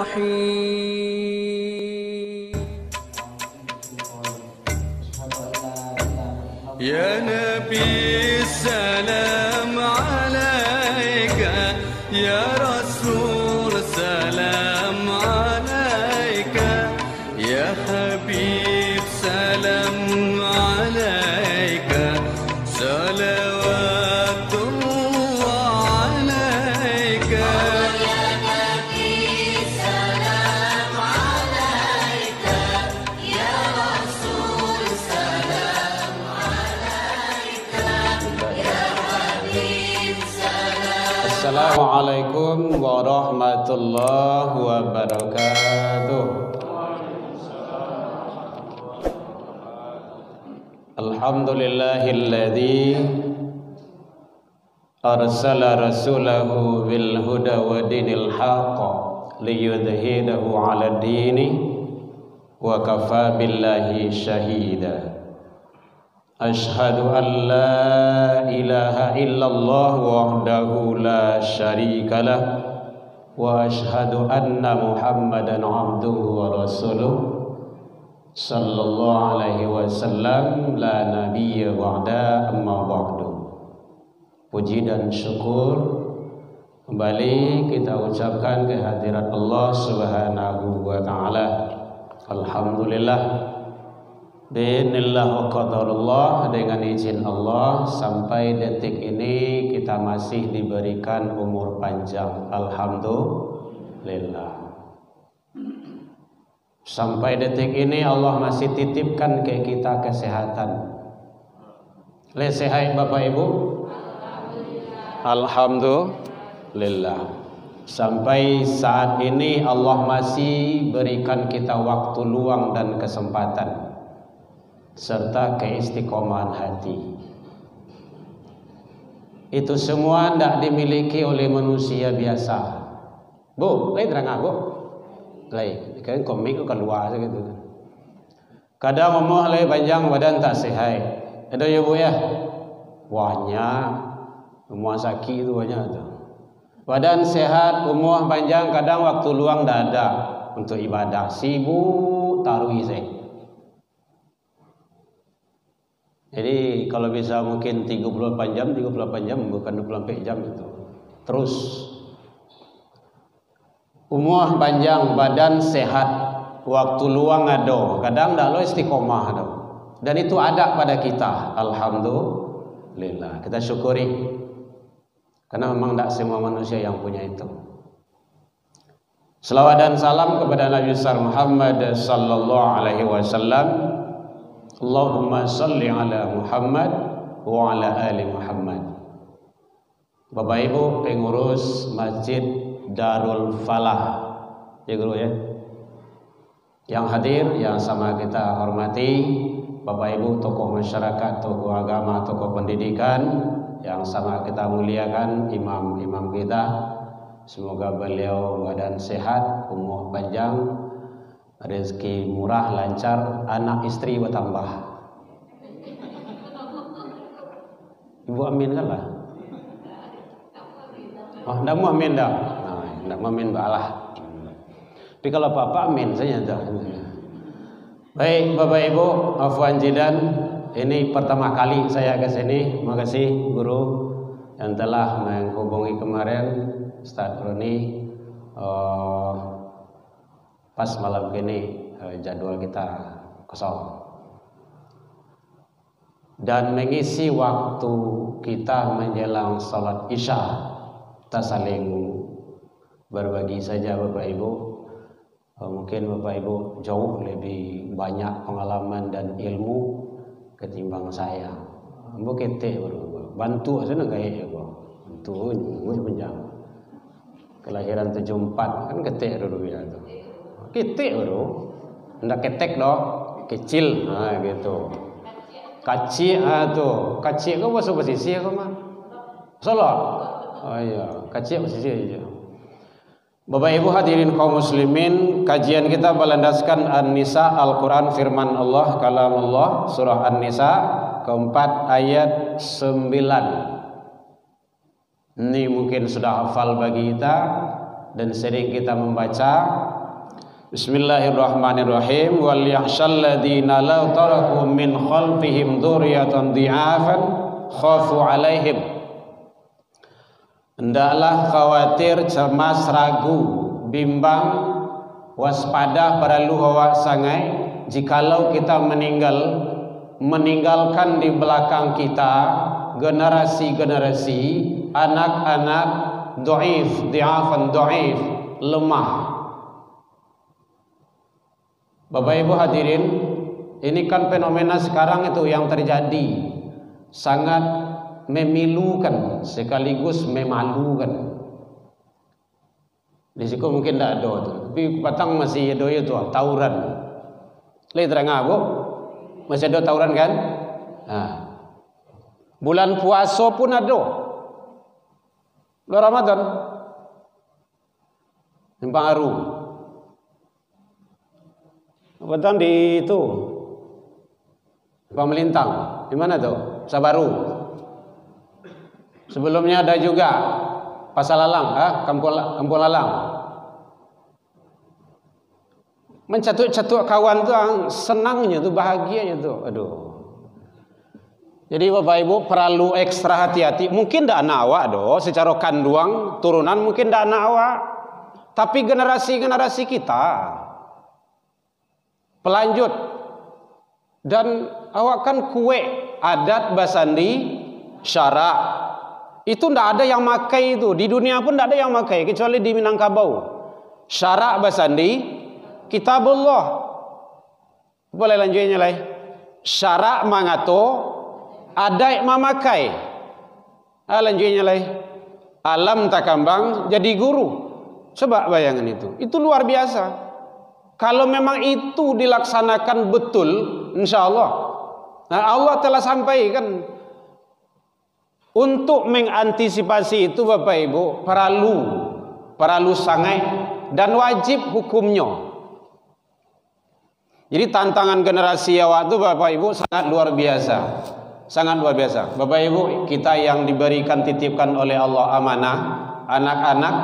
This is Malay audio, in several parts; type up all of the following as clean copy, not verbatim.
الرحيم يا نبي السلام عليك يا رسول سلام عليك يا حبيب سلام عليك صلوات الله عليك يا نبي سلام عليك يا رسول سلام عليك يا حبيب سلام. Assalamualaikum warahmatullahi wabarakatuh. Alhamdulillahilladzi arsala rasulahu bil huda wa dinil haqq liyudhhirahu 'ala dini wa kafa billahi shahida. Ashhadu an la ilaha illallah wahdahu la syarika lah wa ashhadu anna Muhammadan abduhu wa rasuluh sallallahu alaihi wasallam la nabiyya ba'da amma ba'du. Puji dan syukur kembali kita ucapkan kehadirat Allah Subhanahu wa taala. Alhamdulillah Bismillah wa qadarullah, dengan izin Allah sampai detik ini kita masih diberikan umur panjang. Alhamdulillah. Sampai detik ini Allah masih titipkan ke kita kesehatan. Sehat Bapak Ibu? Alhamdulillah. Sampai saat ini Allah masih berikan kita waktu luang dan kesempatan serta keistiqomahan hati. Itu semua tidak dimiliki oleh manusia biasa. Bu, terang aku. Kan komik itu keluar gitu. Kadang umur lagi panjang badan tak sehat. Ada ya Bu ya? Banyak. Umur sakit itu banyak tu. Badan sehat, umur panjang, kadang waktu luang tak ada untuk ibadah. Sibuk taruh saya. Jadi kalau bisa mungkin 38 jam bukan 24 jam itu. Terus umur panjang, badan sehat, waktu luang ada, kadang tak lo istiqomah ada. Dan itu ada pada kita. Alhamdulillah. Kita syukuri. Karena memang tak semua manusia yang punya itu. Selawat dan salam kepada Nabi besar Muhammad sallallahu alaihi wasallam. Allahumma salli ala Muhammad wa ala ali Muhammad. Bapak Ibu pengurus Masjid Darul Falah, ya guru ya, yang hadir, yang sama kita hormati, Bapak Ibu tokoh masyarakat, tokoh agama, tokoh pendidikan, yang sama kita muliakan, imam-imam kita. Semoga beliau badan sehat, umur panjang, rezeki murah, lancar, anak istri bertambah. Ibu amin kan lah? Oh, tidak mau amin dah. Tidak mau amin balah. Tapi kalau Bapak amin saja dah. Baik Bapak Ibu, afwan jidan, ini pertama kali saya ke sini. Terima kasih guru yang telah menghubungi kemarin Ustaz Roni. Pas malam ini jadwal kita kosong dan mengisi waktu kita menjelang salat Isya, kita saling berbagi saja Bapak Ibu. Mungkin Bapak Ibu jauh lebih banyak pengalaman dan ilmu ketimbang saya. Ambo kete bantu sana gaya ya bantu gue panjang. Kelahiran 74 kan kete dulu ya tuh. Ketek baru, hendak ketek dong, kecil, nah gitu. Kacik, tuh, kacik kau bahasa posisi kau mah, salah, oh iya, kacik posisi aja. Bapak Ibu hadirin kaum muslimin, kajian kita berlandaskan An-Nisa, Al-Quran, firman Allah, kalam Allah, surah An-Nisa keempat ayat 9. Ini mungkin sudah hafal bagi kita. dan sering kita membaca Bismillahirrahmanirrahim, wal yakhshal ladzina law taraku min khalfihim dzurriyyatan dhi'afan khafu 'alaihim. Hendaklah khawatir, cemas, ragu, bimbang, waspada, perlu awak sangai jikalau kita meninggalkan di belakang kita generasi-generasi anak-anak dhaif, dhi'afan dhaif, lemah. Bapak Ibu hadirin, ini kan fenomena sekarang itu yang terjadi sangat memilukan sekaligus memalukan. Di situ mungkin tidak ada tu, tapi patang masih ada itu tawuran. Lihat terang aku, masih ada tawuran kan? Bulan puasa pun ada. Bulan Ramadan, yang baru. Betul di itu Pamelintang, di mana tuh? Sabaru. Sebelumnya ada juga Pasar Lalang, Kampung Lalang. Mencatut-catut kawan tuh senangnya tuh, bahagianya tuh. Aduh. Jadi Bapak Ibu perlu ekstra hati-hati. Mungkin dak anak awak doh, secara kanduang turunan mungkin dak anak awak, tapi generasi-generasi kita pelanjut, dan awak kan kue adat basandi syarak itu ndak ada yang makai itu di dunia pun ndak ada yang makai kecuali di Minangkabau. Syarak basandi kitabullah. Boleh lanjutnya lagi. Syarak mangato adat mamakai. Lanjutnya lagi. Alam takambang jadi guru. Coba bayangkan itu luar biasa. Kalau memang itu dilaksanakan betul, insya Allah. Nah, Allah telah sampaikan untuk mengantisipasi itu Bapak Ibu perlu sangat dan wajib hukumnya. Jadi tantangan generasi awak itu Bapak Ibu sangat luar biasa, sangat luar biasa. Bapak Ibu kita yang diberikan titipkan oleh Allah amanah, anak-anak,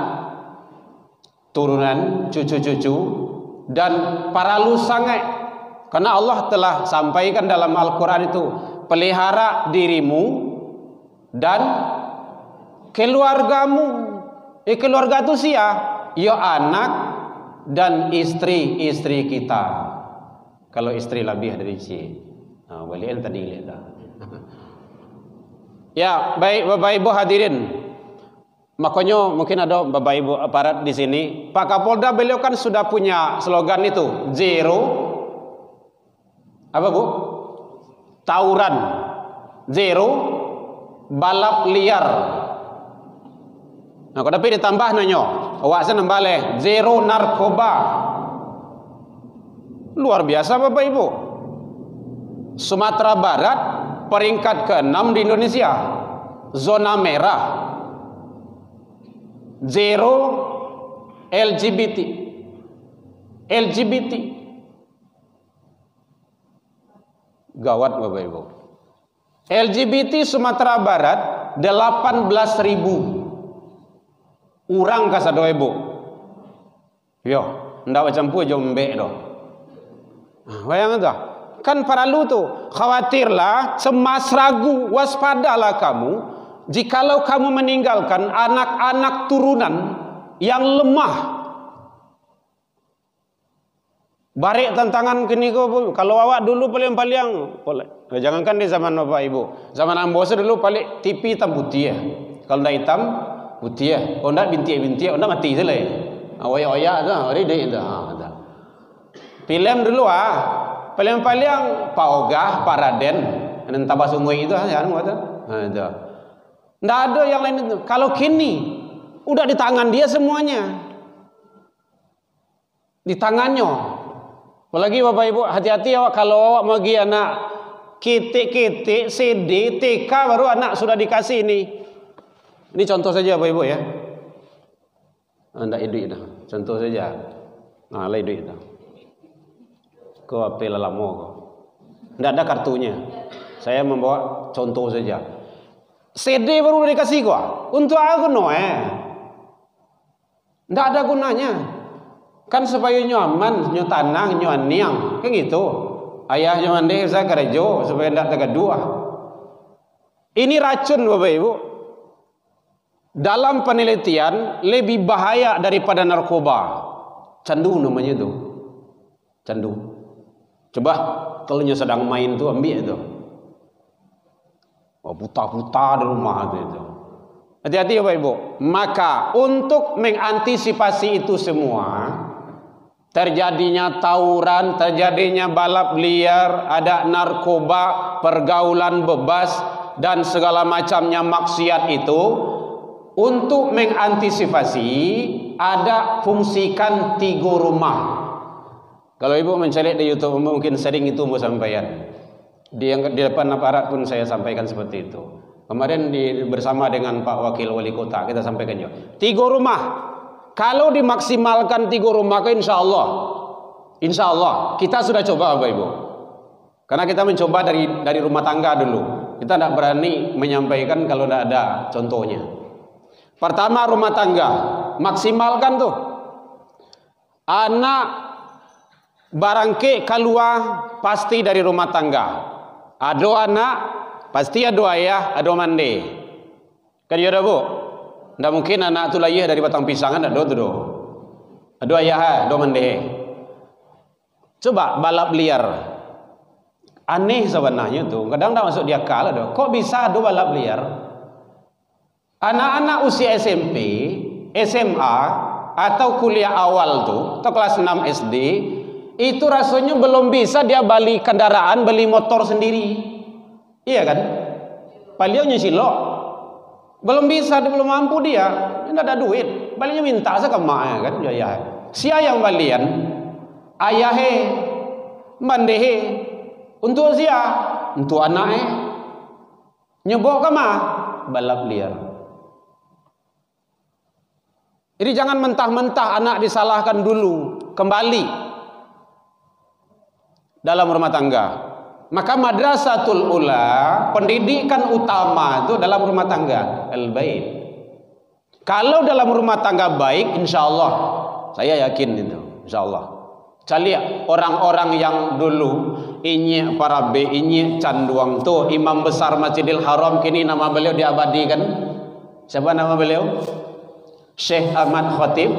turunan, cucu-cucu. Dan paralu sangat, karena Allah telah sampaikan dalam Al-Quran itu, pelihara dirimu dan keluargamu. Keluarga itu siapa? Ya anak dan istri-istri kita. Kalau istri lebih dari si, balian tadi lihat. Ya baik Bapak Ibu hadirin. Makanya mungkin ada Bapak Ibu aparat di sini. Pak Kapolda beliau kan sudah punya slogan itu, zero apa Bu? Tawuran. Zero balap liar. Nah, kalau tapi ditambah nanya, awak senang balik zero narkoba. Luar biasa Bapak Ibu. Sumatera Barat peringkat ke-6 di Indonesia. Zona merah. Zero LGBT. Gawat Bapak Ibu. LGBT Sumatera Barat 18.000 orang kasado Ibu. Yo, ndak macam pu jombe doh. Bayangkan tuh. Kan perlu tuh khawatirlah, cemas, ragu, waspadalah kamu jikalau kamu meninggalkan anak-anak turunan yang lemah. Barik tantangan kini kalau awak dulu paling jangankan di zaman Bapak Ibu, zaman Ambosa dulu paling TV hitam putih ya. Kalau ndak hitam putih ya, kalau ndak bintik-bintik, ndak mati saja lah. Oyak-oyak dah, hari dah. Film dulu paling Pak Ogah, Pak Raden, dan Tabasungui itu ya, ada. Ndak ada yang lain itu. Kalau kini udah di tangan dia semuanya, di tangannya. Apalagi Bapak Ibu hati-hati awak kalau awak magi anak kitik-kitik CD TK baru anak sudah dikasih ini. Ini contoh saja Bapak Ibu ya. Ndak iduk dah. Contoh saja. Nah, lah iduk dah. Kau apel lama kau. Ndak ada kartunya. Saya membawa contoh saja. CD baru dikasih kau. Untuk aku no Nggak ada gunanya. Kan supaya nyaman, nyo tanang, nyo aniang, kayak gitu. Ayah nyo mandi saya gerejo supaya ndak tegaduah. Ini racun Bapak Ibu. Dalam penelitian lebih bahaya daripada narkoba. Candu namanya itu. Candu. Coba kalau nyo sedang main tuh ambil itu. Oh, buta-buta di rumah itu. Hati-hati Bapak Ibu. Maka untuk mengantisipasi itu semua, terjadinya tawuran, terjadinya balap liar, ada narkoba, pergaulan bebas dan segala macamnya maksiat itu, untuk mengantisipasi ada fungsikan 3 rumah. Kalau Ibu mencari di YouTube mungkin sering itu mau sampaikan. Di depan aparat pun saya sampaikan seperti itu. Kemarin bersama dengan Pak Wakil Wali Kota kita sampaikan juga. 3 rumah. Kalau dimaksimalkan 3 rumah ke insya Allah kita sudah coba Bapak Ibu. Karena kita mencoba dari rumah tangga dulu. Kita tidak berani menyampaikan kalau tidak ada contohnya. Pertama rumah tangga, maksimalkan tuh. Anak barangke keluar pasti dari rumah tangga. Ada anak pasti ada ayah, ada mandi. Kan ya Bu? Tidak mungkin anak itu lahir dari batang pisang, kan ada tuh. Ada ayah, ada mandi. Coba balap liar. Aneh sebenarnya tuh. Kadang tak masuk di akal ada. Kok bisa ada balap liar? Anak-anak usia SMP, SMA atau kuliah awal tuh, atau kelas 6 SD, itu rasanya belum bisa dia beli kendaraan, beli motor sendiri. Iya kan? Palingnya silok. Belum bisa, belum mampu dia. Tidak ada duit. Palingnya minta sama mak kan? Ya. Sia yang balian, ayahe, mandehe, untuk sia, untuk anaknya, nyebok ke mah, balap liar. Jadi jangan mentah-mentah anak disalahkan dulu, kembali dalam rumah tangga. Maka madrasatul ula, pendidikan utama itu dalam rumah tangga, al-bait. Kalau dalam rumah tangga baik, insya Allah, saya yakin itu, insya Allah. Cari orang-orang yang dulu ini para ini canduang tuh imam besar Masjidil Haram, kini nama beliau diabadikan. Siapa nama beliau? Syekh Ahmad Khatib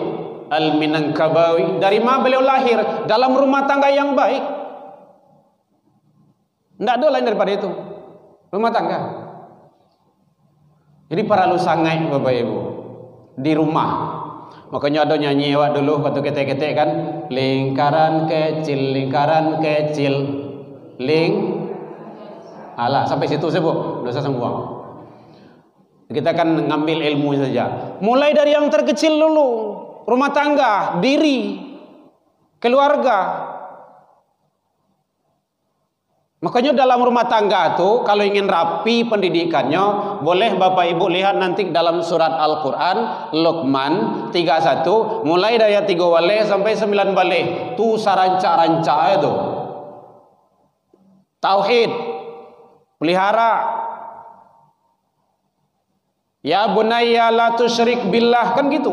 Al-Minangkabawi. Dari mana beliau lahir? Dalam rumah tangga yang baik. Tidak ada lain daripada itu, rumah tangga. Jadi para lusangai Bapak Ibu di rumah. Makanya ada nyanyi awak dulu waktu ketek-ketek kan, lingkaran kecil, alah sampai situ sih Bu, dosa semua. Kita kan ngambil ilmu saja. Mulai dari yang terkecil dulu, rumah tangga, diri, keluarga. Makanya dalam rumah tangga tuh kalau ingin rapi pendidikannya, boleh Bapak Ibu lihat nanti dalam surat Al-Quran Luqman 31, mulai dari 3 baleh sampai 9 baleh. Tuh saranca-ranca itu. Tauhid, pelihara. Ya bunayya la tusyrik billah, kan gitu.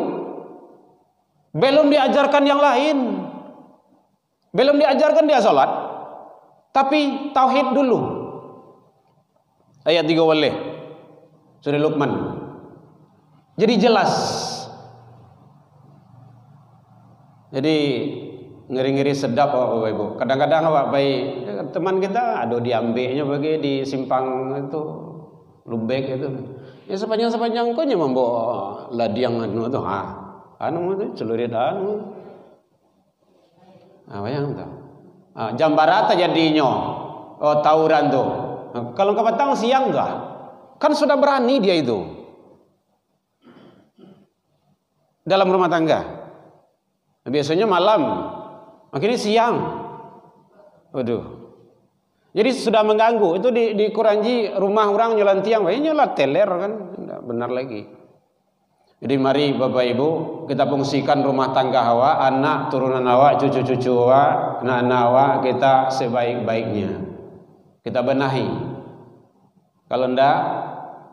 Belum diajarkan yang lain. Belum diajarkan dia salat. Tapi tauhid dulu. Ayat 3 boleh. Surah Luqman. Jadi jelas. Jadi ngeri-ngeri sedap Bapak Ibu. Kadang-kadang Bapak baik teman kita ada diambilnya bagi di simpang itu Lubek itu. Ya sepanjang kau nya membawa ladiang anu tu anu tu celurit anu. Apa yang tu? Jam barat jadinya. Oh tawuran tu. Kalau ke petang siang tu. Kan sudah berani dia itu. Dalam rumah tangga. Biasanya malam. Akhirnya siang. Waduh. Jadi sudah mengganggu. Itu di Kuranji rumah orang nyolan tiang, nyolat teler kan, tidak benar lagi. Jadi mari Bapak Ibu kita fungsikan rumah tangga hawa, anak turunan hawa, cucu-cucu hawa, anak-anak hawa kita sebaik-baiknya. Kita benahi. Kalau enggak,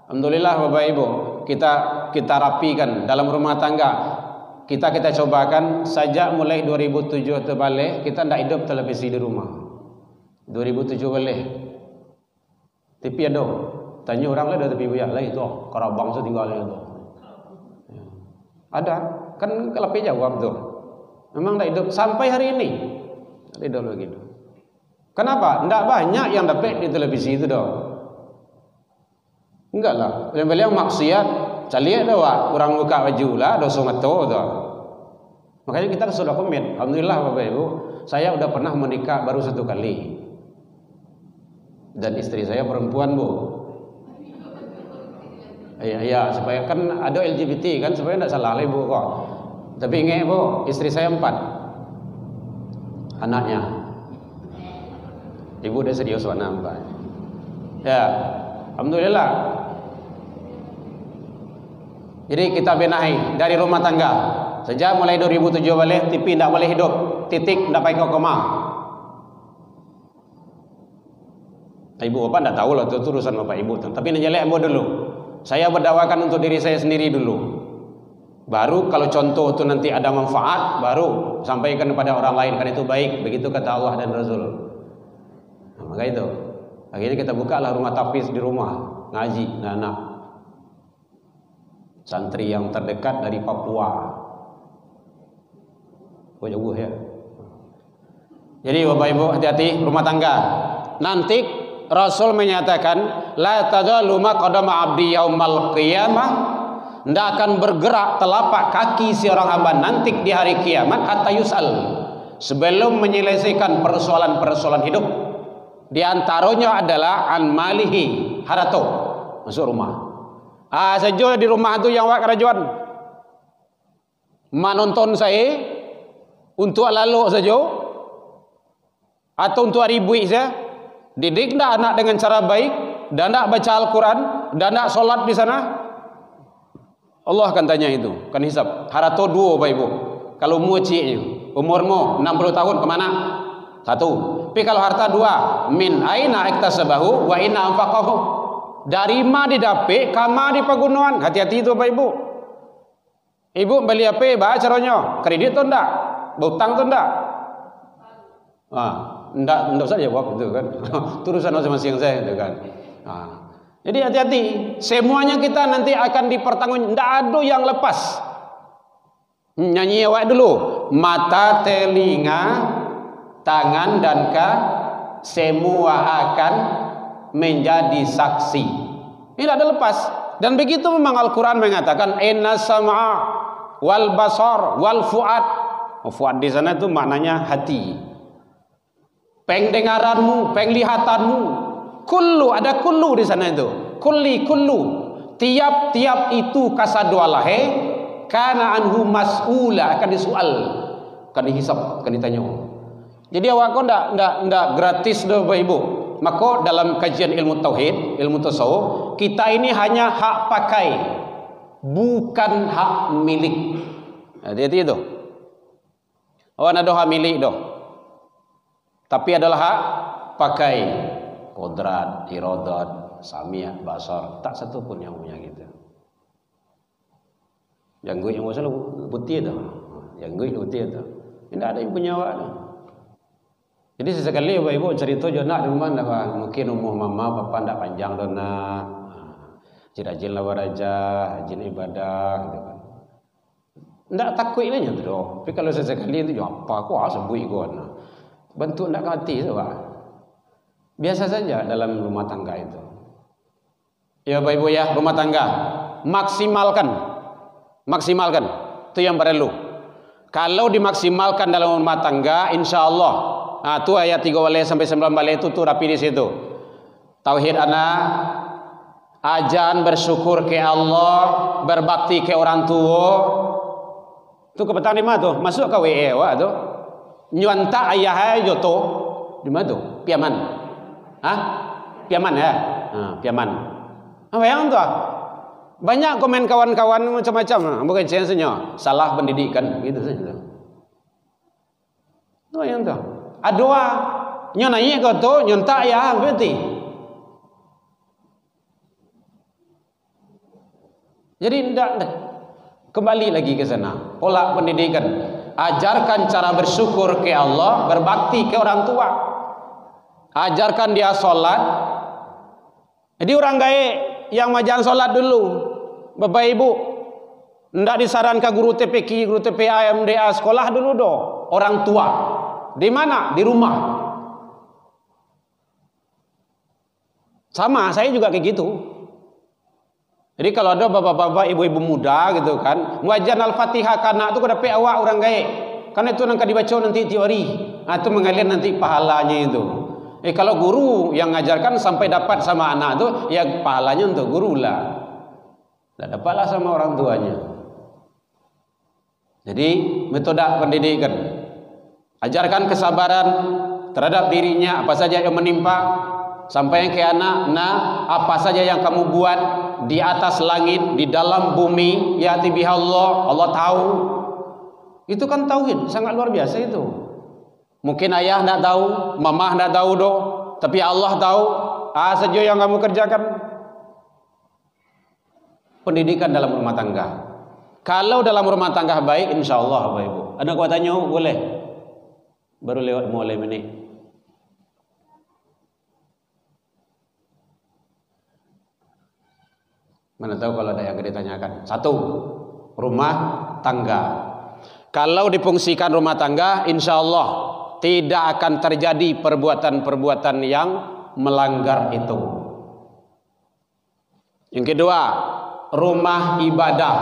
alhamdulillah Bapak Ibu kita rapikan dalam rumah tangga. kita cobakan sejak mulai 2007 terbalik kita ndak hidup televisi di rumah. 2007 balik. TV ada. Tanya orang lah ada TV buaya lah itu. Karabang tu tinggal itu. Ada. Kan kelepi jawab tu. Memang ndak hidup sampai hari ini. Ndak hidup begitu. Kenapa? Ndak banyak yang dapat di televisi itu dah. Enggak lah. Yang maksiat caliak dah wak. Orang buka baju lah dosa mata tu. Makanya kita sudah komit. Alhamdulillah Bapak Ibu, saya sudah pernah menikah baru 1 kali. Dan istri saya perempuan, Bu. Iya, supaya kan ada LGBT kan, supaya tidak salah lah Bu kok. Tapi ingat Bu, istri saya 4 anaknya. Ibu dah serius warna 4. Ya, alhamdulillah. Jadi kita benahi dari rumah tangga. Sejak mulai 2007 balik, TV tidak boleh hidup. Titik, tidak pakai koma. Ibu bapak tidak tahu lah itu urusan bapak ibu. Tapi najalek ibu dulu. Saya berdawakan untuk diri saya sendiri dulu. Baru kalau contoh itu nanti ada manfaat, baru sampaikan kepada orang lain. Kan itu baik. Begitu kata Allah dan Rasul. Nah, maka itu. Akhirnya kita bukalah rumah tahfiz di rumah. Ngaji anak-anak. Santri yang terdekat dari Papua. Jauh ya. Jadi Bapak Ibu hati-hati rumah tangga. Nanti Rasul menyatakan la tazalu maqdama abdi yaumal qiyamah, tidak akan bergerak telapak kaki seorang hamba nanti di hari kiamat hatta yus'al, sebelum menyelesaikan persoalan-persoalan hidup. Di antaranya adalah an malihi, harta masuk rumah. Saja di rumah itu yang wak kerajaan menonton saya untuk lalu saja atau untuk ribui saja. Didik tak anak dengan cara baik dan tak baca Al-Quran dan tak solat di sana, Allah akan tanya itu, kan hisab. Harta 2 Bapak Ibu. Kalau mu ciknya umurmu 60 tahun kemana? 1. Tapi kalau harta 2, min aina iktasabahu wa inna anfaqahu, dari mana didapik kama di pegunungan. Hati-hati itu Bapak Ibu. Ibu beli apa baca caranya? Kredit tu ndak? Berhutang tu ndak? Ndak usah jawab itu kan. Urusan masing-masing saya itu kan. Jadi hati-hati. Semuanya kita nanti akan dipertanggung. Ndak ada yang lepas. Nyanyi awak dulu. Mata, telinga, tangan dan kaki semua akan menjadi saksi. Ini tidak ada lepas. Dan begitu memang Al-Quran mengatakan inna sam'a wal basar wal fuad. Fuad di sana itu maknanya hati. Pendengaranmu, penglihatanmu, kullu, ada kullu di sana itu. Kullu. Tiap-tiap itu kasadualahe kana anhu mas'ula, akan disual, akan dihisab, akan ditanya. Jadi awak kau ndak gratis dah Bapak Ibu. Maka dalam kajian ilmu tauhid, ilmu tasawuf, kita ini hanya hak pakai, bukan hak milik. Hati-hati itu. Awak ada hak milik dah. Tapi adalah hak pakai, kodrat, iradat, samiah, basar, tak satu pun yang punya kita. Yang gue yang masalah putih dah. Yang gue putih dah. Tidak ada yang punya awak dah. Jadi sesekali Bapak Ibu cerita je nak di rumah nak, mungkin umur mama papa ndak panjang dah nak. Rajin lah waraja, rajin ibadah gitu kan. Ndak takut ilahnya tu doh. Tapi kalau sesekali itu apa aku sebut ikut nak. Bentuk ndak hati tu Pak. Biasa saja dalam rumah tangga itu. Ya Bapak Ibu ya, rumah tangga maksimalkan. Itu yang perlu. Kalau dimaksimalkan dalam rumah tangga, insya-Allah. Tu ayat 3 balik sampai 9 balik itu rapi di situ. Tauhid anak, ajan bersyukur ke Allah, berbakti ke orang tua. Tu kepetang di mana tu? Masuk ke WE wah tu. Nyuanta ayah joto di mana tu? Piaman. Piaman ya? Piaman. Apa yang tu? Banyak komen kawan-kawan macam-macam. Bukan sense-nya salah pendidikan gitu saja. Tu yang tu. Adoa nyo naik ke tu nyontak ayah berarti. Jadi ndak Kembali lagi ke sana. Pola pendidikan. Ajarkan cara bersyukur ke Allah, berbakti ke orang tua. Ajarkan dia solat. Jadi orang gaek yang majan solat dulu, Bapak Ibu, ndak disarankan guru TPQ, guru TPA, MDA sekolah dulu do. Orang tua. Di mana? Di rumah. Sama, saya juga kayak gitu. Jadi kalau ada bapak-bapak, ibu-ibu muda gitu kan, muajan Al-Fatihah kana itu kada pe awak orang gaek. Karena itu nang dibaca nanti teori. Nah, itu mengalir nanti pahalanya itu. Kalau guru yang ngajarkan sampai dapat sama anak itu, ya pahalanya untuk guru lah. Tidak dapatlah sama orang tuanya. Jadi metode pendidikan, ajarkan kesabaran terhadap dirinya, apa saja yang menimpa. Sampai ke anak, nah apa saja yang kamu buat di atas langit, di dalam bumi, ya tibiha Allah tahu. Itu kan tauhid, sangat luar biasa itu. Mungkin ayah tidak tahu, mamah tidak tahu do, tapi Allah tahu. Saja yang kamu kerjakan. Pendidikan dalam rumah tangga. Kalau dalam rumah tangga baik, insya Allah Bapak Ibu. Ada kau tanya, boleh? Baru lewat mulai ini. Mana tahu kalau ada yang ditanyakan. Satu, rumah tangga. Kalau difungsikan rumah tangga, insya Allah tidak akan terjadi perbuatan-perbuatan yang melanggar itu. Yang kedua, rumah ibadah.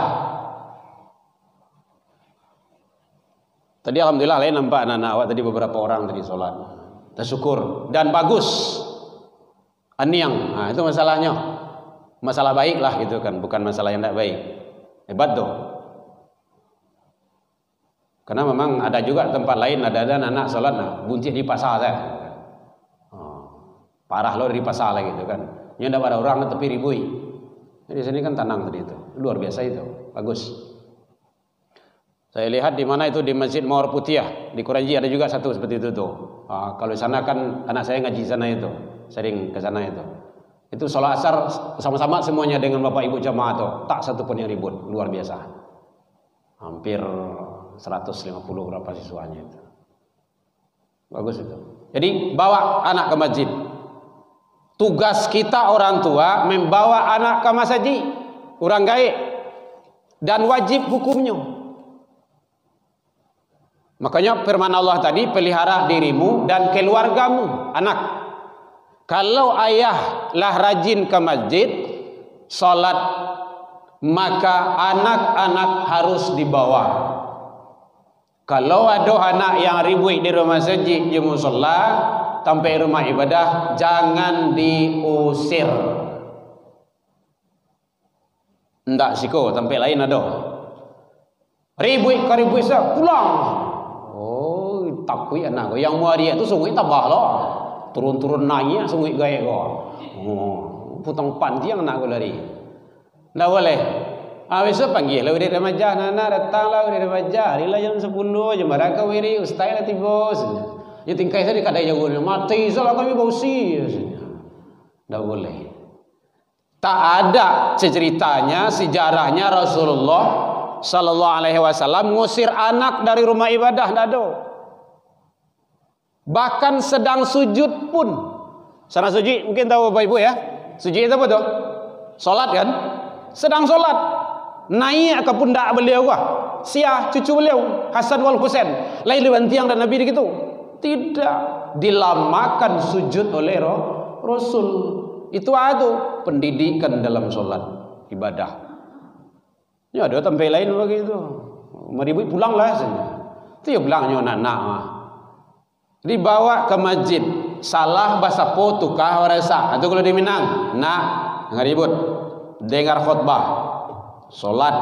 Tadi alhamdulillah saya nampak anak-anak awak tadi beberapa orang tadi sholat. Tersyukur dan bagus. Aniang, nah, itu masalahnya. Masalah baik lah gitu kan, bukan masalah yang tidak baik. Hebat tuh. Karena memang ada juga tempat lain ada anak sholat nah buncit di pasar saya. Parah loh di pasar lah gitu kan. Ini tidak ada orang tapi ribui. Di sini kan tenang tadi itu, luar biasa itu, bagus. Saya lihat di mana itu di Masjid Mawar Putih di Kuranji ada juga satu seperti itu tuh. Kalau di sana kan anak saya ngaji sana itu, sering ke sana itu. Itu sholat asar sama-sama semuanya dengan bapak ibu jamaah tuh, tak satu pun yang ribut, luar biasa. Hampir 150 berapa siswanya itu. Bagus itu. Jadi bawa anak ke masjid. Tugas kita orang tua membawa anak ke masjid, orang gaib, dan wajib hukumnya. Makanya firman Allah tadi, pelihara dirimu dan keluargamu, anak. Kalau ayah lah rajin ke masjid, sholat, maka anak-anak harus dibawa. Kalau ada anak yang ribut di rumah masjid, di musola, sampai rumah ibadah, jangan diusir. Ndak siko, sampai lain ada. Ribut saya pulang. Oh, takui anak. Yang muari itu sungguh tabah loh. Turun-turun naik sungguh gaya kau. Oh, putang panti yang nak kau lari. Ndak boleh. Besok panggil lah udah remaja, nana datanglah udah remaja. Hari lah jam 10 jam barang kau wiri ustaz lah tibos. Ya tingkai saya dikadai jago mati salah kami bausi. Ndak boleh. Tak ada ceritanya sejarahnya Rasulullah sallallahu alaihi wasallam ngusir anak dari rumah ibadah, ndak ada. Bahkan sedang sujud pun. Sana sujud mungkin tahu Bapak Ibu ya. Sujud itu apa tuh? Salat kan? Sedang salat. Naik ke pundak beliau Sia cucu beliau Hasan wal Husain. Lain lewat tiang dan Nabi begitu. Tidak, dilamakan sujud oleh Rasul. Itu ada pendidikan dalam salat ibadah. Ya ada tempat lain begitu. Meribut pulanglah saja. Itu ya pulangnya anak-anak. Dibawa ke masjid. Salah bahasa po tukah warasa. Itu kalau di Minang. Nak ngaribut. Dengar khutbah. Solat.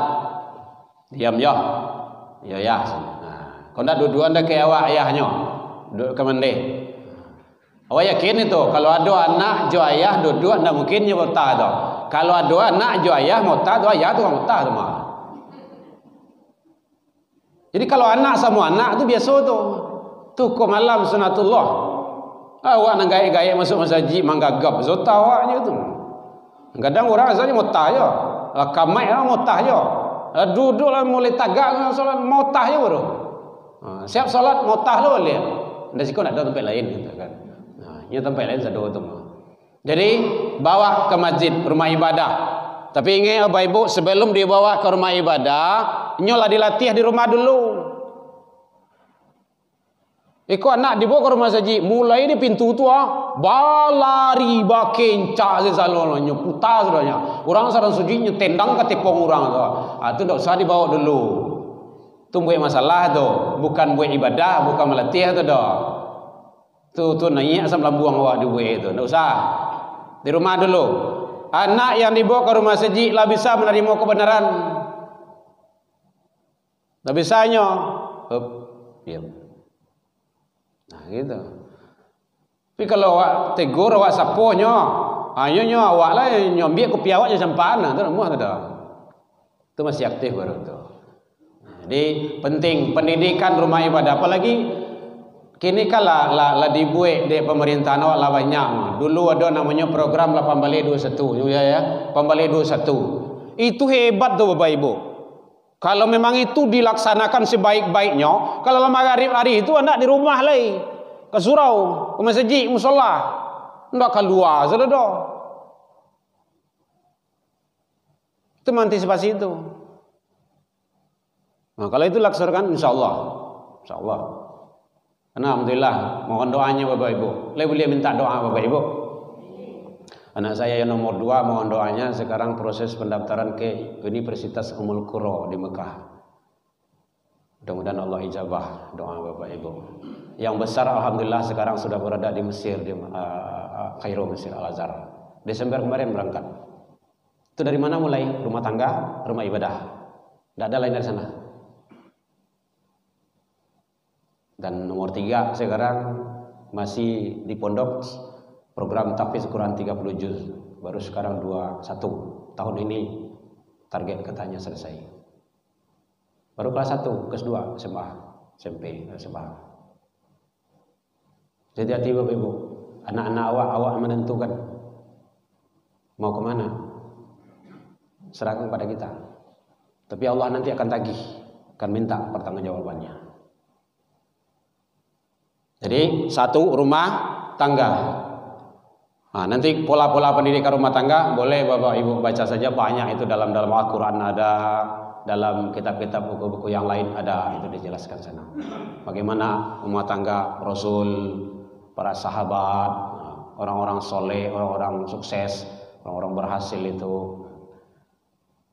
Diam ya. Ya ya. Nah, kalau ndak dua-dua ndak kayak awak ayahnya. Duduk ke mandi. Awak yakin itu kalau ada anak jo ayah duduk ndak mungkin nya mutah tu. Kalau ada anak jo ayah mutah tu ayah tu mutah tu mah. Jadi kalau anak sama anak tu biasa tu. Tu ko malam sunatullah. Awak nang gaya-gaya masuk masjid manggagap zota awaknya tu. Kadang orang asalnya mutah je. Kamai orang mutah je. Duduklah mulai tagak solat mautah je baru. Siap solat mautah lo boleh. Ndak siko nak ada tempat lain gitu kan. Nya tempat lain sado tu. Jadi bawa ke masjid rumah ibadah. Tapi ingat Bapak Ibu, sebelum dibawa ke rumah ibadah, nyolah dilatih di rumah dulu. Iko anak dibawa ke rumah saji, mulai di pintu tu balari bakencak sesalonnya putar sebenarnya. Orang sarang suji tendang ke tepung orang tu. Tu tak usah dibawa dulu. Tu buat masalah tu, bukan buat ibadah, bukan melatih tu dah. Tu naik asam lambung awak dibuat tu. Tak usah. Di rumah dulu. Anak yang dibawa ke rumah saji lah bisa menerima kebenaran. Tak bisanya. Diam. Nah gitu. Tapi kalau awak tegur, awak sapohnya, ayonya awak lah nyombiak kopi awak je sampana tu muah tu dah. Tu masih aktif baru tu. Jadi penting pendidikan rumah ibadah, apalagi kini kan lah dibuat di pemerintahan awak lah banyak. Dulu ada namanya program 1821 ya, Pembalik 21. Itu hebat tu Bapak Ibu. Kalau memang itu dilaksanakan sebaik-baiknya, kalau maghrib hari itu anak di rumah lagi, ke surau, ke masjid, musola, ndak keluar sudah dah. Itu mengantisipasi itu. Nah, kalau itu laksanakan insyaallah. Insyaallah. Alhamdulillah, mohon doanya Bapak Ibu. Boleh minta doa Bapak Ibu. Anak saya yang nomor 2 mohon doanya sekarang proses pendaftaran ke Universitas Ummul Qura di Mekah. Mudah-mudahan Allah ijabah doa Bapak Ibu. Yang besar alhamdulillah sekarang sudah berada di Mesir, di Kairo, Mesir, Al-Azhar. Desember kemarin berangkat. Itu dari mana mulai? Rumah tangga, rumah ibadah. Tidak ada lain dari sana. Dan nomor 3 sekarang masih di pondok program tahfiz Quran 30 juz. Baru sekarang 21 tahun ini target katanya selesai. Baru kelas 1, kelas 2 SMA, SMP, SMA. Jadi hati Bapak Ibu, anak-anak awak menentukan mau kemana, serahkan pada kita. Tapi Allah nanti akan tagih, akan minta pertanggungjawabannya. Jadi 1 rumah tangga. Nah, nanti pola-pola pendidikan rumah tangga boleh Bapak Ibu baca saja, banyak itu dalam Al-Quran ada, dalam kitab-kitab buku-buku yang lain ada, itu dijelaskan sana. Bagaimana rumah tangga Rasul, para sahabat, orang-orang soleh, orang-orang sukses, orang-orang berhasil itu.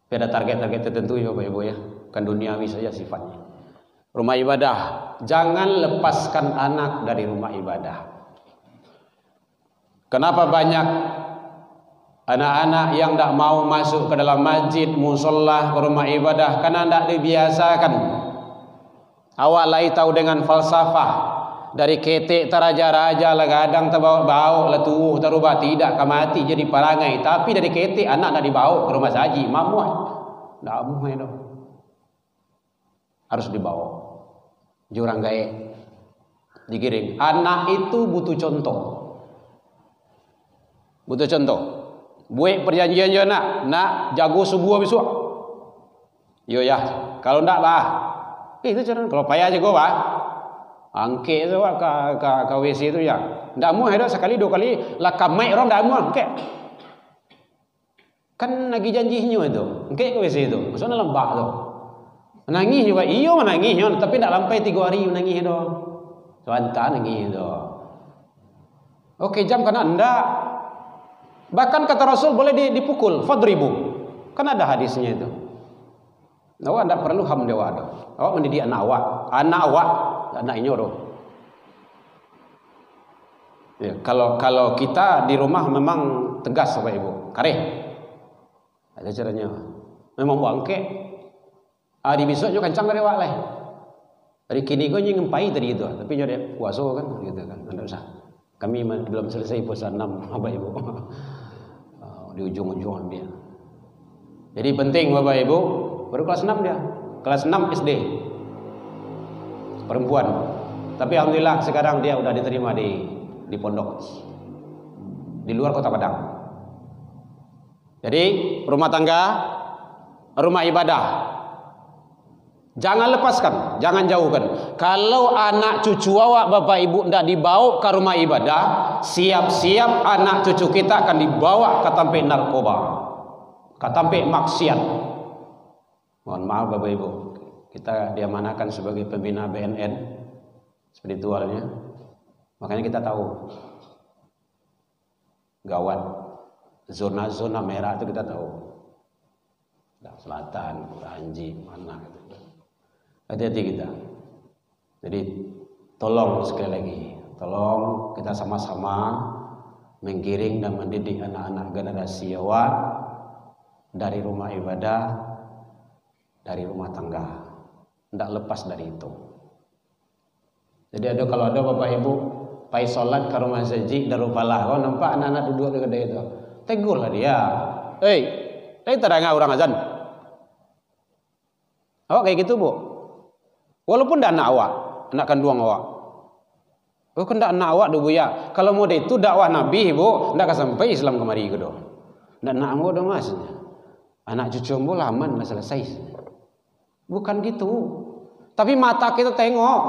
Tapi ada target-target tertentu ya Bapak Ibu ya, bukan duniawi saja sifatnya. Rumah ibadah, jangan lepaskan anak dari rumah ibadah. Kenapa banyak anak-anak yang tak mau masuk ke dalam masjid, musola, ke rumah ibadah? Karena tak dibiasakan. Awak lai tahu dengan falsafah. Dari ketek teraja-raja lah, kadang terbawa-bawa lah tubuh terubah, tidak ke mati jadi parangai. Tapi dari ketek anak tak dibawa ke rumah saji, mamuat. Tak muai dah. Harus dibawa. Jurang gaek digiring. Anak itu butuh contoh. Butuh contoh. Buat perjanjian je nak jago subuh besok. Yo ya, kalau ndak bah. Itu cara kalau payah je go bah. Angke tu ke WC tu ya. Ndak muah dah sekali 2 kali lah kamai orang ndak muah angke. Kan lagi janjinya itu. Angke ke WC itu. Maksudnya lembak tu. Menangis juga, iyo menangis, tapi tak sampai 3 hari menangis tu. Suanta nangis tu. Okey, jam kena enggak. Bahkan kata Rasul boleh dipukul, fadribu. Kan ada hadisnya itu. Awak tak perlu ham dewa tu. Awak mendidik anak awak, anak inyo tu. Ya, kalau kita di rumah memang tegas Bapak Ibu, kareh. Ada caranya. Memang bangke. Di besok juga kencang dari awak lah. Dari kini kau ngempai tadi itu, tapi jadi puasa kan, gitu kan, tidak usah. Kami belum selesai puasa 6, Bapak Ibu. Di ujung-ujung dia. Jadi penting Bapak Ibu, baru kelas 6 dia, kelas 6 SD, perempuan. Tapi alhamdulillah sekarang dia sudah diterima di pondok di luar Kota Padang. Jadi rumah tangga, rumah ibadah. Jangan lepaskan, jangan jauhkan. Kalau anak cucu awak bapak ibu tidak dibawa ke rumah ibadah, siap-siap anak cucu kita akan dibawa ke tampik narkoba, ke tampik maksiat. Mohon maaf bapak ibu, kita diamanakan sebagai pembina BNN spiritualnya, makanya kita tahu gawat zona-zona merah itu kita tahu. Selatan, Ranji, mana gitu. Hati-hati kita. Jadi tolong sekali lagi, tolong kita sama-sama menggiring dan mendidik anak-anak generasi awak dari rumah ibadah, dari rumah tangga. Tidak lepas dari itu. Jadi kalau ada bapak ibu pai solat ke rumah masjid Darul Falah, kau nampak anak-anak duduk di kedai itu, tegurlah dia. Tadi terangah orang azan. Awak kayak gitu bu? Walaupun dah anak awak, anak kandung awak. Oh, kan dah anak awak bu ya. Kalau mau itu dakwah Nabi bu, ndak sampai Islam kemari gitu. Ndak nak mau dah mas. Anak cucu bu laman dah selesai. Bukan gitu. Tapi mata kita tengok,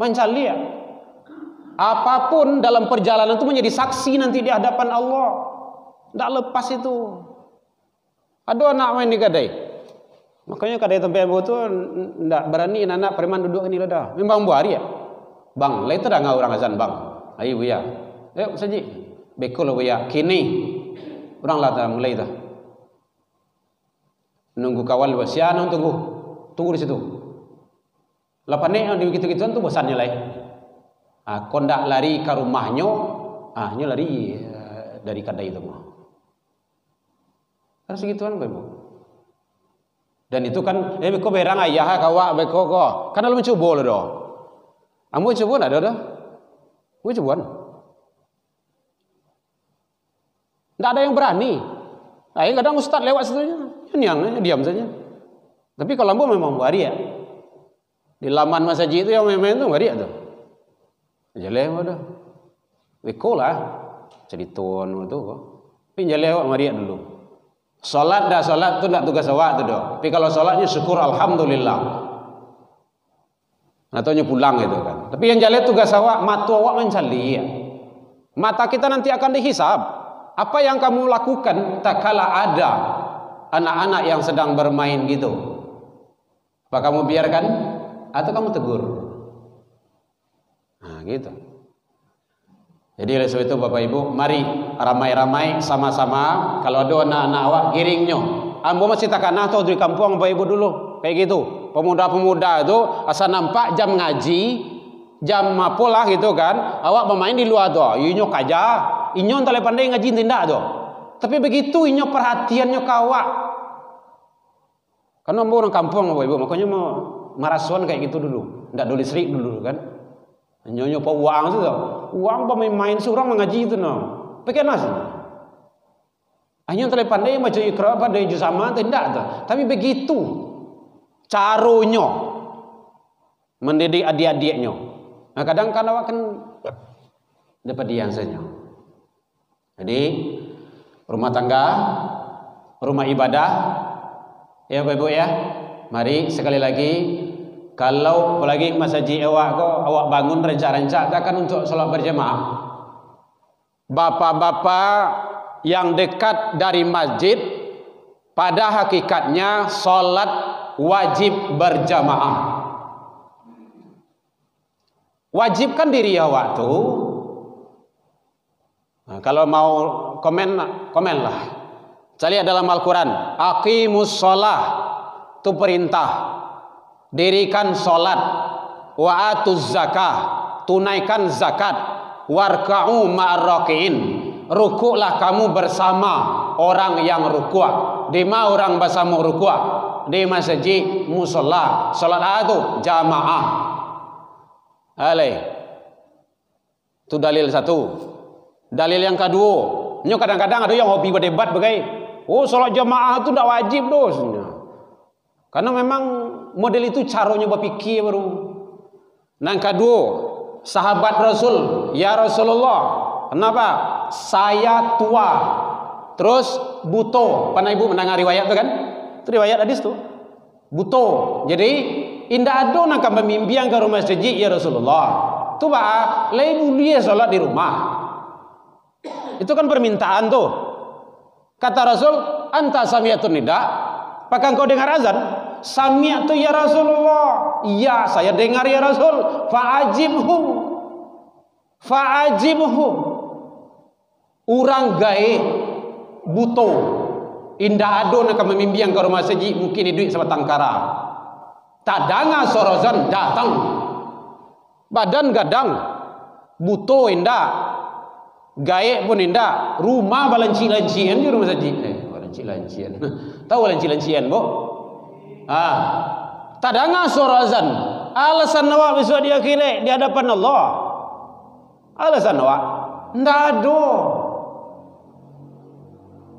mencari ya. Apapun dalam perjalanan itu menjadi saksi nanti di hadapan Allah. Ndak lepas itu. Ada anak main di kedai. Makanya kadang tempat ibu tu ndak berani anak preman duduk ini dah. Memang buari ya. Bang, lai tu dah ngau orang azan bang. Ayo buya. Ayo saji. Bekol buya. Kini orang lah dah mulai dah. Nunggu kawal wasian tunggu. Tunggu di situ. Lepas ni di gitu-gituan tu bosannya lai. Kau ndak lari ke rumahnya, nyo lari dari kedai itu mah. Harus segituan Bapak. Dan itu kan beko berang ayah kawa beko ko. Kan lu mencoba lo doh. Ambo coba ndak ada dah. Gue coba. Ndak ada yang berani. Kadang ustaz lewat situ nyang diam saja. Tapi kalau ambo memang waria. Di laman masjid itu yang memang itu waria tuh. Jale dah. Beko lah. Jadi tuan itu kok. Pinjale awak waria dulu. Salat dah salat tu nak tugas awak tu doh. Tapi kalau salatnya syukur alhamdulillah. Ataunya pulang itu kan. Tapi yang jalan tugas awak, mata awak mencari. Mata kita nanti akan dihisab. Apa yang kamu lakukan tak kala ada anak-anak yang sedang bermain gitu. Apa kamu biarkan atau kamu tegur? Nah, gitu. Jadi oleh sebab itu Bapak Ibu, mari ramai-ramai sama-sama. Kalau ada anak-anak awak giringnya. Ambo masih tak kanah tu di kampung Bapak Ibu dulu. Kayak gitu. Pemuda-pemuda itu asal nampak jam ngaji, jam apalah gitu kan. Awak bermain di luar tu. Inyo kaja, inyo tak pandai ngaji tindak tu. Tapi begitu inyo perhatiannya ke awak. Karena ambo orang kampung Bapak Ibu, makanya mau marasuan kayak gitu dulu. Ndak doli serik dulu kan. Nyonya pa uang tu. Uang pemain seorang mengaji itu no. Pakai nasi. Hanya tak pandai macam ikra pandai juz sama tidak tu. Tapi begitu caranya mendidik adik-adiknya. Nah, kadang-kadang awak kan dapat diam saja. Jadi rumah tangga, rumah ibadah, ya Bapak Ibu ya. Mari sekali lagi. Kalau apalagi masjid awak bangun rencana-rencana takkan untuk salat berjemaah. Bapak-bapak yang dekat dari masjid pada hakikatnya salat wajib berjamaah. Wajibkan diri awak tu. Nah, kalau mau komenlah. Saya lihat dalam Al-Quran, aqimus shalah itu perintah. Dirikan solat, wa atuz zakah, tunaikan zakat, warka'u ma'arraqiin, rukuklah kamu bersama orang yang rukuk. Di mana orang bersama rukuk? Di masjid musalla. Salat itu jamaah. Itu dalil satu. Dalil yang kedua, ini kadang-kadang ada yang hobi berdebat bagai, salat jamaah itu tidak wajib dosnya. Karena memang model itu caranya berpikir baru. Yang kedua, sahabat Rasul, ya Rasulullah, kenapa? Saya tua, terus buto. Pernah ibu mendengar riwayat itu kan? Itu riwayat hadis tu. buto. Jadi indah ada nak memimpiang ke rumah masjid ya Rasulullah. Tu bah, lebih mulia solat di rumah. Itu kan permintaan tuh. Kata Rasul, anta sami'atun nida. Apakah engkau dengar azan? Sami'atu ya Rasulullah. Iya, saya dengar ya Rasul. Fa'ajibhum. Fa'ajibhum. Urang gae buto. Indah ado nak memimpiang ke rumah masjid mungkin duit sebatang kara. Tadanga sorozan datang. Badan gadang buto indah. Gaek pun indah, rumah balanci-lancian di rumah masjid. Balanci-lancian. Tahu balanci-lancian, Bu? Tadanga suara azan. Alasan awak besok di akhirat di hadapan Allah. Alasan awak ndak ada.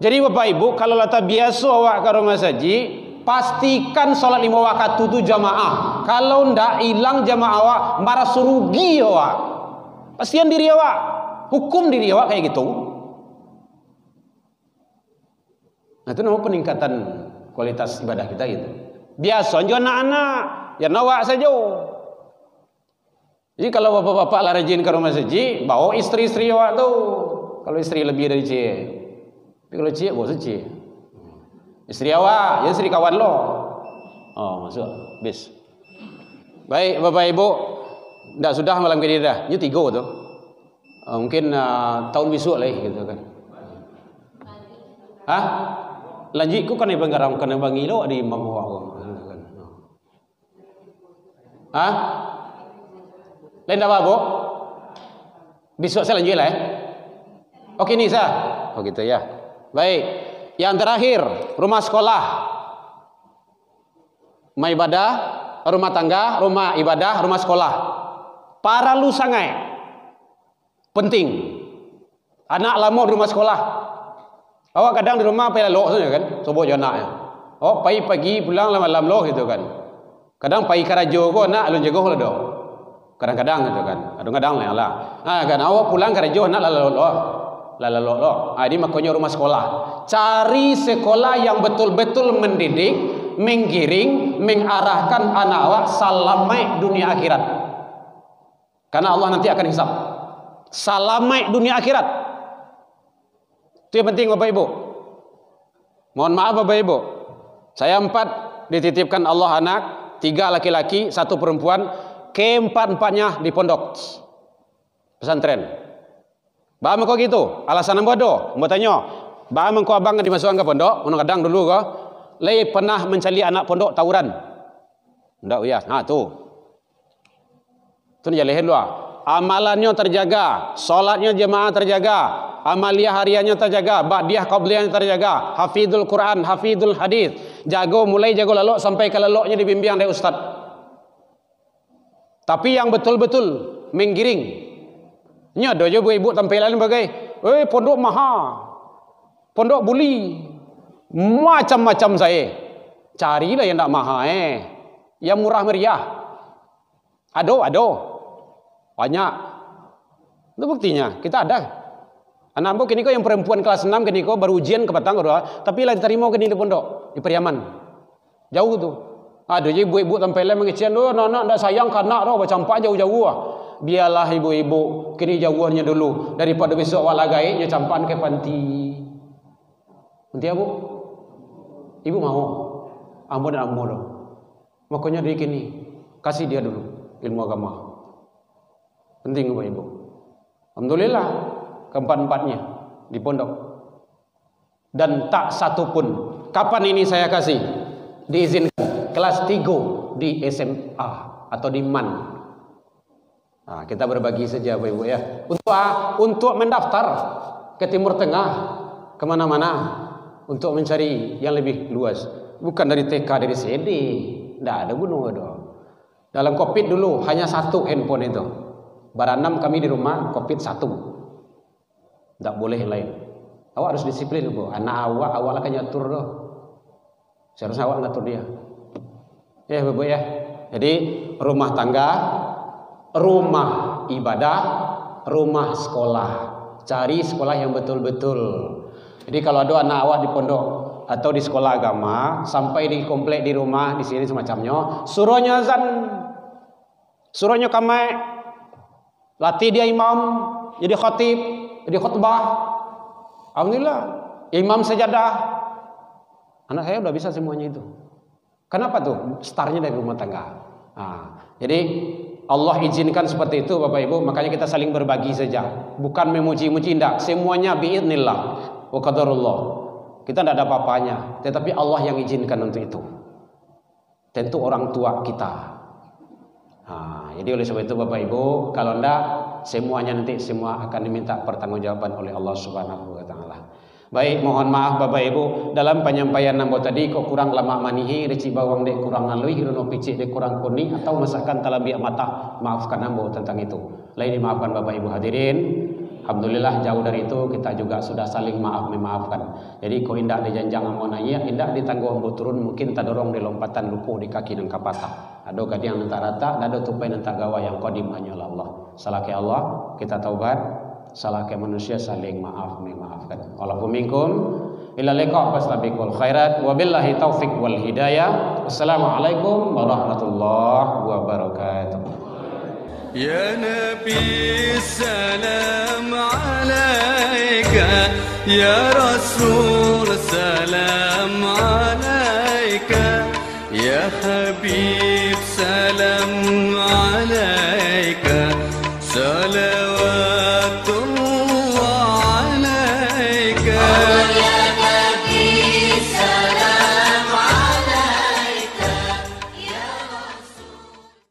Jadi Bapak Ibu, kalau lata biasa awak ke rumah masjid, pastikan solat 5 waktu itu jamaah. Kalau ndak hilang jamaah awak, marah surugi awak. Pastian diri awak. Hukum diri awak kayak gitu. Nah itu nama peningkatan kualitas ibadah kita gitu. Biasa juga anak-anak ya nawak saja. Jadi kalau bapak-bapak lah rajin ke rumah masjid, bawa istri-istri awak tu. Kalau istri lebih dari cik, tapi kalau cik bawa cik. Istri awak, ya istri kawan lo. Oh masuk, bis. Baik Bapak Ibu, dah sudah malam ini dah. Ini 3 tu. Mungkin tahun besok lagi gitu kan. Hah? Lanjut ku kan ibang garam kan ibang ilo di mamwa ko. Hah? Lain apa, Bu? Besok saya lanjut lah. Oke nih saya. Oh gitu ya. Baik. Yang terakhir, rumah sekolah. Rumah ibadah, rumah tangga, rumah ibadah, rumah sekolah. Para lu sangai penting. Anak lama di rumah sekolah. Awak kadang di rumah pergi lalu saja kan, sobok je anaknya. Oh, pagi pulang malam loh gitu kan. Kadang pagi karajo ko anak alun jago lah do. Kadang-kadang gitu kan. Kadang-kadang lah. Kan awak pulang karajo anak lalu lo. Ini makanya rumah sekolah. Cari sekolah yang betul-betul mendidik, menggiring, mengarahkan anak awak salamai dunia akhirat. Karena Allah nanti akan hisab. Salamai dunia akhirat. Itu yang penting Bapak Ibu. Mohon maaf Bapak Ibu, saya 4 dititipkan Allah anak, 3 laki-laki, 1 perempuan, ke-4-empatnya di pondok pesantren. Baham kau gitu? Alasan bodoh. Mau tanya, baham kau abang dimasukkan ke pondok? Kadang dulu kau, lei pernah mencari anak pondok tawuran. Ndak ya. Nah tu. Tu ni jalehin luar. Amalannya terjaga, solatnya jemaah terjaga, amaliyah hariannya terjaga, ba'diyah qabliyahnya terjaga, hafidul Quran, hafidul hadis, mulai jago lalok sampai ke laloknya dibimbing dari ustaz. Tapi yang betul-betul menggiring. Nya ada je ibu tampilan bagai, pondok mahal, pondok buli, macam-macam saya. Carilah yang tak mahal yang murah meriah. Ada. Banyak. Itu buktinya. Kita ada. Anak kini kau yang perempuan kelas 6 kini kau baru ujian ke petang kedua, tapi lagi terima kini di pondok di Periaman. Jauh tu. Ada je ibu-ibu tampilan mengecian, anak ndak sayang kanak dah bercampak jauh-jauh ah. Biarlah ibu-ibu kini jauhnya dulu daripada besok wala gaiknya campan ke panti. Nanti apa? Ibu mau. Ambo dan ambo dah. Makanya dia kini kasih dia dulu ilmu agama. Penting Bapak Ibu. Alhamdulillah ke-4-empatnya di pondok. Dan tak satu pun. Kapan ini saya kasih? Diizinkan kelas 3 di SMA atau di MAN. Nah, kita berbagi saja Bapak Ibu ya. Untuk mendaftar ke Timur Tengah, kemana-mana, untuk mencari yang lebih luas. Bukan dari TK, dari CD. Tidak ada gunung ada. Dalam COVID dulu hanya 1 handphone itu. Baranam kami di rumah COVID 1. Tak boleh yang lain. Awak harus disiplin Bu. Anak awak lah kan nyatur doh. Seharusnya awak ngatur dia. Ya Bapak ya. Jadi rumah tangga, rumah ibadah, rumah sekolah. Cari sekolah yang betul-betul. Jadi kalau ada anak awak di pondok atau di sekolah agama, sampai di komplek di rumah, di sini semacamnya, suruhnya azan, suruhnya kamai, latih dia imam, jadi khatib, jadi khutbah. Alhamdulillah, imam sajadah. Anak saya udah bisa semuanya itu. Kenapa tuh? Startnya dari rumah tangga. Jadi Allah izinkan seperti itu Bapak Ibu, makanya kita saling berbagi saja. Bukan memuji-muji, tidak. Semuanya biidznillah wa qadarullah. Kita tidak ada apa-apanya, tetapi Allah yang izinkan untuk itu. Tentu orang tua kita. Jadi oleh sebab itu Bapak Ibu, kalau tidak semuanya nanti semua akan diminta pertanggungjawaban oleh Allah Subhanahu wa taala. Baik, mohon maaf Bapak Ibu, dalam penyampaian nambo tadi kok kurang lama manihi, reci bawang dek kurang nalui, hirono picik dek kurang kuning, atau masakan talabiak mata, maafkan nambo tentang itu. Lain dimaafkan Bapak Ibu hadirin. Alhamdulillah jauh dari itu kita juga sudah saling memaafkan. Jadi kok indak dijanjang amonanya, indak ditangguh ambo turun, mungkin tak dorong di lompatan lupu di kaki dan kapata. Ada gading nanti rata, ada tupai nanti gawa yang qadim hanya Allah. Salah ke Allah, kita taubat. Salah ke manusia saling memaafkan. Walaupun minkum illa liqa fastabiqul khairat wabillahi taufik wal hidayah. Wassalamualaikum warahmatullahi wabarakatuh. Ya Nabi salam alaika, ya Rasul salam alaika.